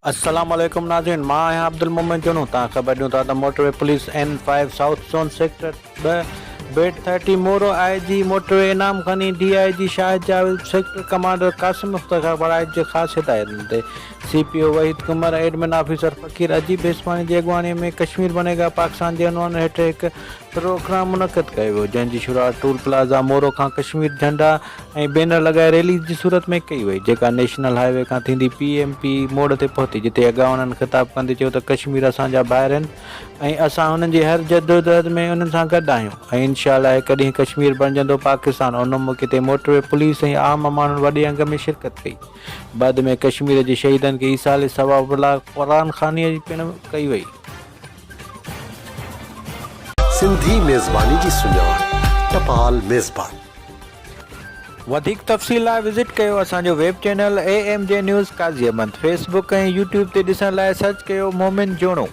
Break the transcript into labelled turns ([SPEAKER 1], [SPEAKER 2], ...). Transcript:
[SPEAKER 1] अस्सलाम वालेकुम नाज़रीन, मां आहियां अब्दुल मोमिन चुनू। तव्हां ख़बर ॾियूं था त motorway police N5 south zone sector 2 beat 30 Moro IG motorway Inam Ghani DIG Shahid Javed sector commander Qasim Mukhtar बराइज जे ख़ासि हिदायतुनि ते CPO Waheed Qamar admin officer Faqir Ajeeb हेसवानी जी अॻुवाणी में कश्मीर बनेगा पाकिस्तान जे अनवान हेठि हिकु प्रोग्राम मुनक़िद कयो वियो, जंहिंजी शुरूआति टूल प्लाज़ा मोरो खां कश्मीर झंडा ऐं बैनर लॻाए रैली जी सूरत में कई वई, जेका नेशनल हाईवे खां थींदी PMP मोड़ ते पहुती, जिते अॻां उन्हनि ख़िताब कंदे चयो त कश्मीर असांजा ॿाहिरि आहिनि ऐं असां हुननि जी हर जदोजहद में उन्हनि सां गॾु आहियूं ऐं इंशाअल्लाह कॾहिं कश्मीर बणिजंदो पाकिस्तान। उन मौक़े ते मोटरवे पुलिस ऐं आम माण्हुनि वॾे अंग में शिरकत कई। बाद में कश्मीर जे शहीदनि खे ईसाले सवाब क़ुरान ख़ानी पिणु कई वई।
[SPEAKER 2] सिंधी मेज़बानी जी सुञाण टपाल मेज़बान।
[SPEAKER 1] वधीक तफ़सील लाइ विज़िट कयो असांजो वेब चैनल AMJ न्यूज़ क़ाज़ियाबंद। फेसबुक ऐं YouTube ते ॾिसण लाइ सर्च कयो मोमिन जोणो।